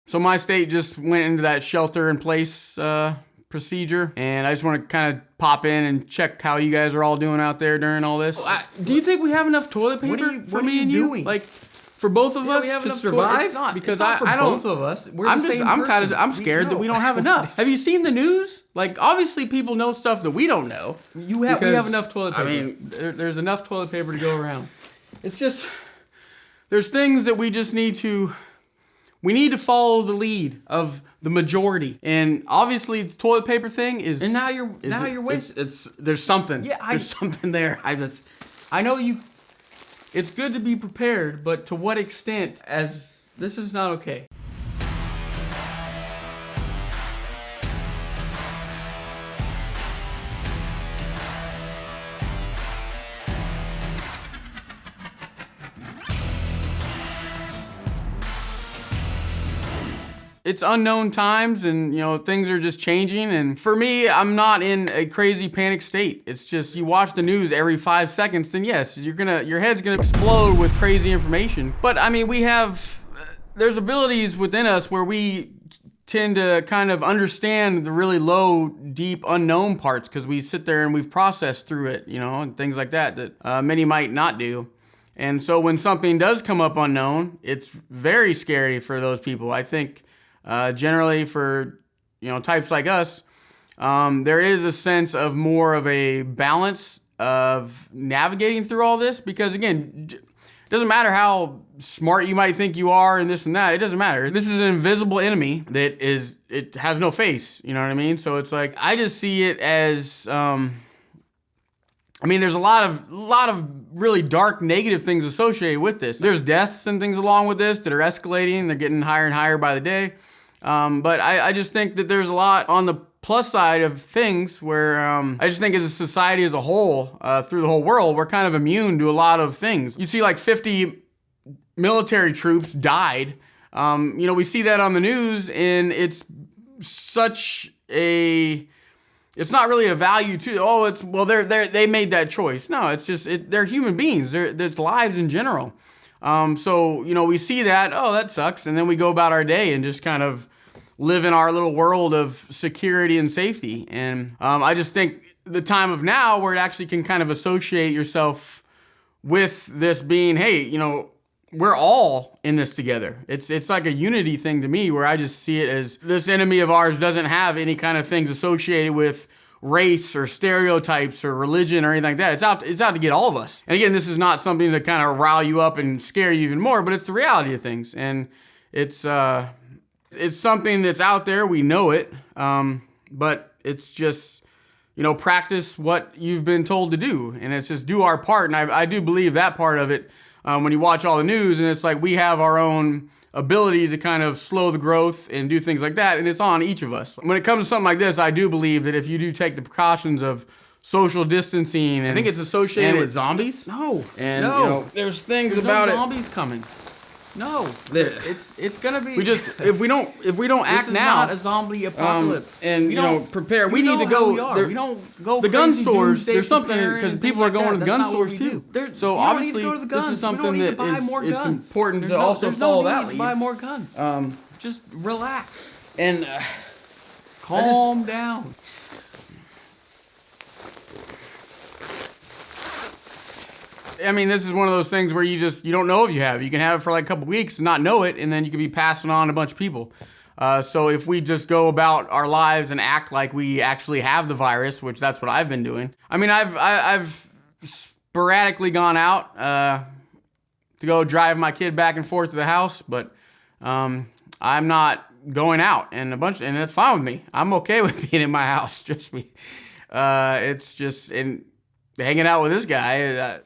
So my state just went into that shelter-in-place procedure, and I just want to kind of pop in and check how you guys are all doing out there during all this. Do you think we have enough toilet paper for me and you? Like, for both of us to survive? Because I don't. Both of us. I'm scared that we don't have enough. Have you seen the news? Like, obviously people know stuff that we don't know. We have enough toilet paper. I mean, there's enough toilet paper to go around. It's just, there's things that we just need to. We need to follow the lead of the majority, and obviously the toilet paper thing is. And now you're wasting. There's something. Yeah, there's something there. I know you. It's good to be prepared, but to what extent? As this is not okay. It's unknown times, and things are just changing, and for me, I'm not in a crazy panic state. It's just, you watch the news every 5 seconds, then yes, your head's gonna explode with crazy information. But I mean, there's abilities within us where we tend to kind of understand the really low, deep, unknown parts, because we sit there and we've processed through it, and things like that many might not do. And so when something does come up unknown, it's very scary for those people. I think generally for types like us, there is a sense of more of a balance of navigating through all this, because again, it doesn't matter how smart you might think you are and this and that. It doesn't matter. This is an invisible enemy it has no face. You know what I mean? So it's like, I just see it as there's a lot of really dark, negative things associated with this. There's deaths and things along with this that are escalating. They're getting higher and higher by the day. But I just think that there's a lot on the plus side of things where I just think as a society as a whole, through the whole world, we're kind of immune to a lot of things. You see like 50 military troops died. We see that on the news, and it's such a... It's not really a value to, they made that choice. No, it's just, they're human beings. It's lives in general. So, we see that, that sucks. And then we go about our day and just kind of live in our little world of security and safety. And I just think the time of now where it actually can kind of associate yourself with this being, hey, we're all in this together. It's like a unity thing to me, where I just see it as this enemy of ours doesn't have any kind of things associated with race or stereotypes or religion or anything like that. It's out to get all of us. And again, this is not something to kind of rile you up and scare you even more, but it's the reality of things. And it's something that's out there. We know it. But it's just, practice what you've been told to do. And it's just do our part. And I do believe that part of it, when you watch all the news, and it's like we have our own ability to kind of slow the growth and do things like that, and it's on each of us. When it comes to something like this, I do believe that if you do take the precautions of social distancing, I think it's associated with zombies. No, and there's things about zombies coming. No, it's gonna be. If we don't act now, this is not a zombie apocalypse. And prepare. We need to go. We don't go. The gun stores. There's something because because people are going to the gun stores too. So obviously, this is something that it's important to also follow that lead. Buy more guns. Just relax and calm down. This is one of those things where you don't know if you have it. You can have it for like a couple weeks and not know it, and then you could be passing on a bunch of people. So if we just go about our lives and act like we actually have the virus, which that's what I've been doing. I've sporadically gone out to go drive my kid back and forth to the house, but I'm not going out, and it's fine with me. I'm okay with being in my house. Just me. It's just hanging out with this guy.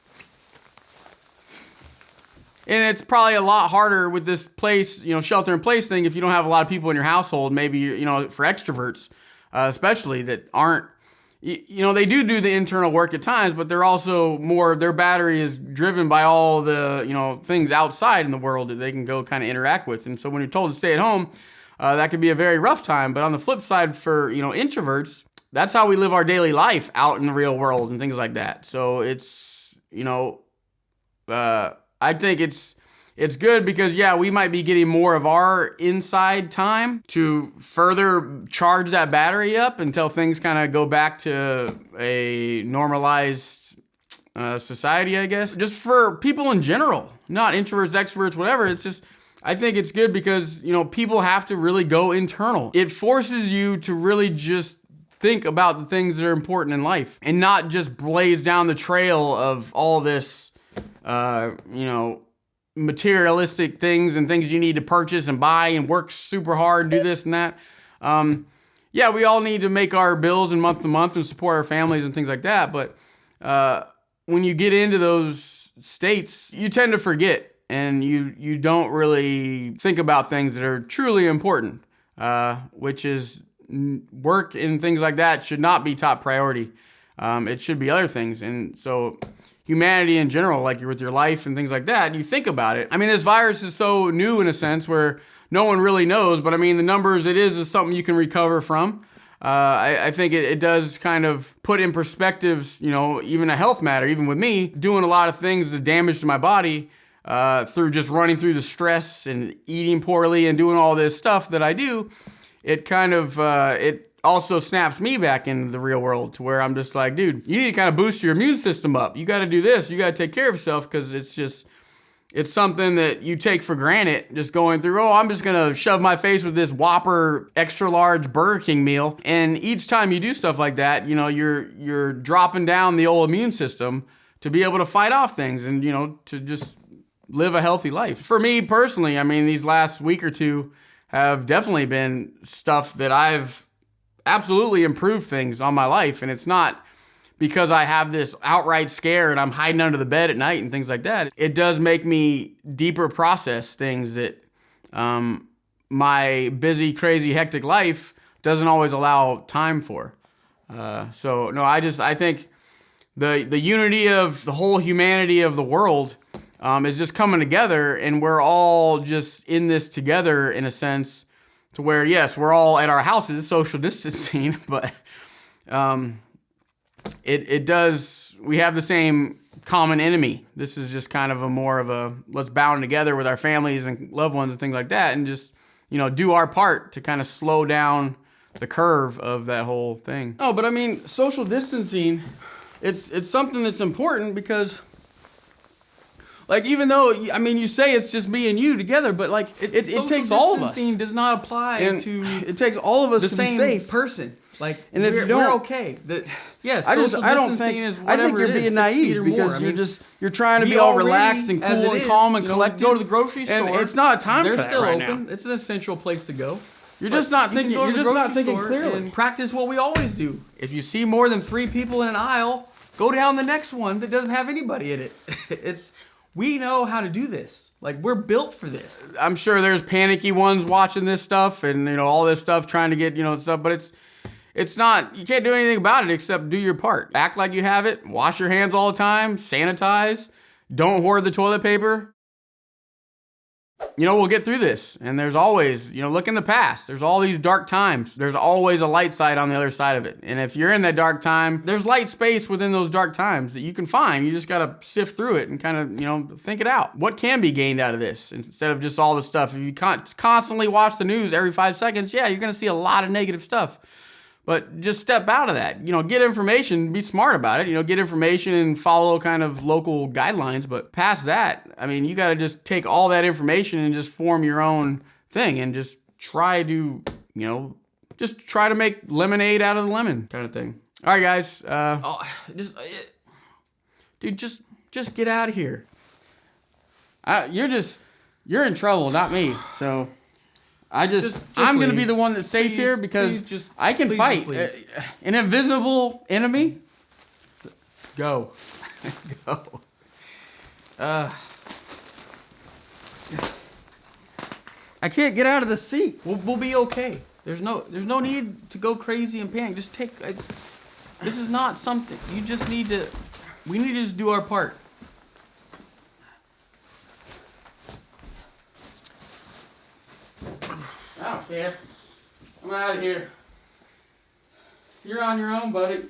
And it's probably a lot harder with this place, shelter in place thing, if you don't have a lot of people in your household, maybe, for extroverts, especially that aren't, they do the internal work at times, but they're also their battery is driven by all the, things outside in the world that they can go kind of interact with. And so when you're told to stay at home, that can be a very rough time. But on the flip side for, introverts, that's how we live our daily life out in the real world and things like that. So it's, I think it's it's good because, yeah, we might be getting more of our inside time to further charge that battery up until things kind of go back to a normalized society, I guess. Just for people in general, not introverts, extroverts, whatever. It's just, I think it's good because, people have to really go internal. It forces you to really just think about the things that are important in life and not just blaze down the trail of all this, materialistic things and things you need to purchase and buy and work super hard, do this and that. Yeah, we all need to make our bills and month to month and support our families and things like that. But when you get into those states, you tend to forget and you don't really think about things that are truly important, which is work and things like that should not be top priority. It should be other things. And so humanity in general, like with your life and things like that, you think about it. I mean, this virus is so new in a sense where no one really knows, but I mean, the numbers it is something you can recover from. I think it does kind of put in perspectives, even a health matter, even with me, doing a lot of things, the damage to my body through just running through the stress and eating poorly and doing all this stuff that I do. It kind of, it also snaps me back into the real world to where I'm just like, dude, you need to kind of boost your immune system up. You got to do this. You got to take care of yourself because it's something that you take for granted just going through, I'm just going to shove my face with this Whopper extra large Burger King meal. And each time you do stuff like that, you're dropping down the old immune system to be able to fight off things and, to just live a healthy life. For me personally, I mean, these last week or two have definitely been stuff that I've absolutely improved things on my life. And it's not because I have this outright scare and I'm hiding under the bed at night and things like that. It does make me deeper process things that my busy, crazy, hectic life doesn't always allow time for. So no, I think the unity of the whole humanity of the world is just coming together, and we're all just in this together in a sense to where, yes, we're all at our houses, social distancing, but it does, we have the same common enemy. This is just kind of a more of a, let's bound together with our families and loved ones and things like that and just, do our part to kind of slow down the curve of that whole thing. No, but I mean, social distancing, it's something that's important because, like, even though, I mean, you say it's just me and you together, but like, it takes all of us. Social distancing does not apply to it takes all of us the to same be safe. person. Like, and if you don't, we're okay. Yes, I don't think you're being naive because you're trying to be all relaxed and cool and calm and collected. Go to the grocery store. And it's not a time for that still right open. now. It's an essential place to go. You're just not thinking. You're just not thinking clearly. And practice what we always do. If you see more than 3 people in an aisle, go down the next one that doesn't have anybody in it. We know how to do this. Like, we're built for this. I'm sure there's panicky ones watching this stuff and, all this stuff trying to get, stuff, but it's not, you can't do anything about it except do your part. Act like you have it. Wash your hands all the time. Sanitize. Don't hoard the toilet paper. We'll get through this. And there's always, look in the past. There's all these dark times. There's always a light side on the other side of it. And if you're in that dark time, there's light space within those dark times that you can find. You just got to sift through it and kind of, think it out. What can be gained out of this instead of just all the stuff? If you constantly watch the news every 5 seconds, yeah, you're going to see a lot of negative stuff. But just step out of that. Get information, be smart about it. Get information and follow kind of local guidelines. But past that, I mean, you got to just take all that information and just form your own thing and just try to, try to make lemonade out of the lemon kind of thing. All right, guys. Dude, just get out of here. You're in trouble, not me. So I'm going to be the one that's safe here because I can fight an invisible enemy. Go. Go. I can't get out of the seat. We'll be okay. There's no need to go crazy and panic. Just this is not something. We need to just do our part. I don't care. I'm out of here. You're on your own, buddy.